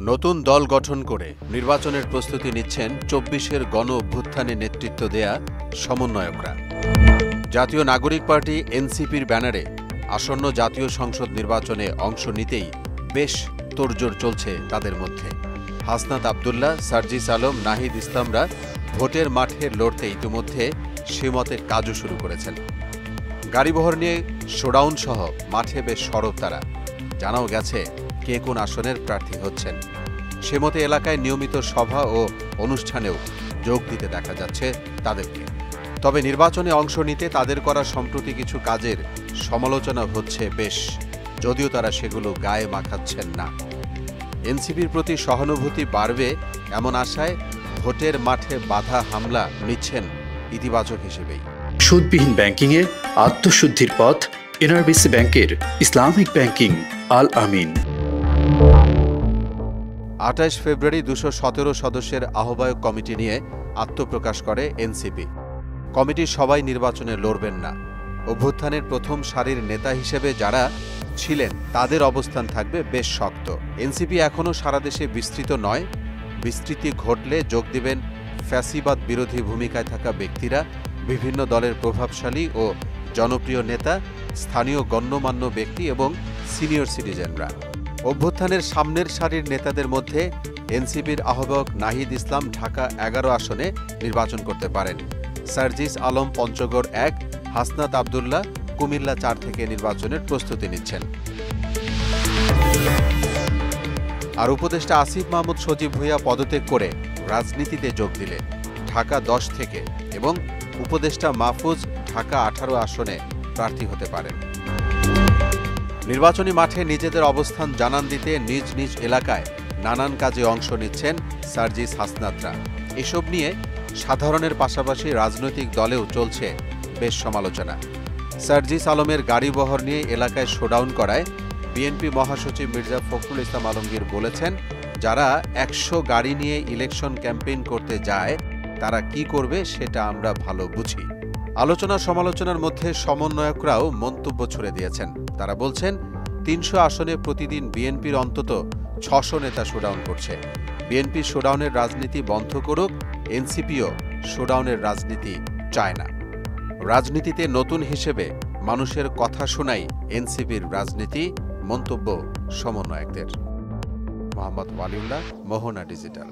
নতুন দল গঠন করে নির্বাচনের প্রস্তুতি নিচ্ছেন ২৪-এর গণ অভ্যুত্থানে নেতৃত্ব দেয়া সমন্বয়করা। জাতীয় নাগরিক পার্টি এনসিপির ব্যানারে আসন্ন জাতীয় সংসদ নির্বাচনে অংশ নিতেই বেশ তোড়জোড় চলছে তাদের মধ্যে। হাসনাত আব্দুল্লাহ, সার্জিস আলম, নাহিদ ইসলামরা ভোটের মাঠে লড়তে ইতিমধ্যে সে মতে কাজও শুরু করেছেন। গাড়িবহর নিয়ে শোডাউন সহ মাঠে বেশ সরব তারা। জানাও গেছে কে কোন আসনের প্রার্থী হচ্ছেন। সে মতে এলাকায় নিয়মিত সভা ও অনুষ্ঠানেও যোগ দিতে দেখা যাচ্ছে তাদেরকে। তবে নির্বাচনে অংশ নিতে তাদের করা সম্প্রতি কিছু কাজের সমালোচনা হচ্ছে বেশ, যদিও তারা সেগুলো গায়ে মাখাচ্ছেন না। এনসিপির প্রতি সহানুভূতি বাড়বে এমন আশায় ভোটের মাঠে বাধা হামলা নিচ্ছেন ইতিবাচক হিসেবেই। সুদবিহীন ব্যাংকিংয়ে আত্মশুদ্ধির পথ এনআরবিসি ব্যাংকের ইসলামিক ব্যাংকিং আল আমিন। ২৮ ফেব্রুয়ারি ২১৭ সদস্যের আহ্বায়ক কমিটি নিয়ে আত্মপ্রকাশ করে এনসিপি। কমিটির সবাই নির্বাচনে লড়বেন না। অভ্যুত্থানের প্রথম সারির নেতা হিসেবে যারা ছিলেন তাদের অবস্থান থাকবে বেশ শক্ত। এনসিপি এখনও সারা দেশে বিস্তৃত নয়। বিস্তৃতি ঘটলে যোগ দিবেন ফ্যাসিবাদ বিরোধী ভূমিকায় থাকা ব্যক্তিরা, বিভিন্ন দলের প্রভাবশালী ও জনপ্রিয় নেতা, স্থানীয় গণ্যমান্য ব্যক্তি এবং সিনিয়র সিটিজেনরা। অভ্যুত্থানের সামনের সারির নেতাদের মধ্যে এনসিপির আহ্বায়ক নাহিদ ইসলাম ঢাকা ১১ আসনে নির্বাচন করতে পারেন। সার্জিস আলম পঞ্চগড় ১, হাসনাত আব্দুল্লাহ কুমিল্লা ৪ থেকে নির্বাচনের প্রস্তুতি নিচ্ছেন। আর উপদেষ্টা আসিফ মাহমুদ সজীব ভূঁইয়া পদত্যাগ করে রাজনীতিতে যোগ দিলে ঢাকা ১০ থেকে এবং উপদেষ্টা মাহফুজ ঢাকা ১৮ আসনে প্রার্থী হতে পারেন। নির্বাচনী মাঠে নিজেদের অবস্থান জানান দিতে নিজ নিজ এলাকায় নানান কাজে অংশ নিচ্ছেন সার্জিস হাসনাতরা। এসব নিয়ে সাধারণের পাশাপাশি রাজনৈতিক দলেও চলছে বেশ সমালোচনা। সার্জিস আলমের গাড়িবহর নিয়ে এলাকায় শোডাউন করায় বিএনপি মহাসচিব মির্জা ফখরুল ইসলাম আলমগীর বলেছেন, যারা ১০০ গাড়ি নিয়ে ইলেকশন ক্যাম্পেইন করতে যায় তারা কি করবে সেটা আমরা ভালো বুঝি। আলোচনা সমালোচনার মধ্যে সমন্বয়করাও মন্তব্য ছুড়ে দিয়েছেন। তারা বলছেন ৩০০ আসনে প্রতিদিন বিএনপির অন্তত ৬০০ নেতা শোডাউন করছে। বিএনপি শোডাউনের রাজনীতি বন্ধ করুক, এনসিপিও শোডাউনের রাজনীতি চায় না। রাজনীতিতে নতুন হিসেবে মানুষের কথা শোনাই এনসিপির রাজনীতি, মন্তব্য সমন্বয়কদের। মোহাম্মদ ওয়ালিউল্লাহ, মোহনা ডিজিটাল।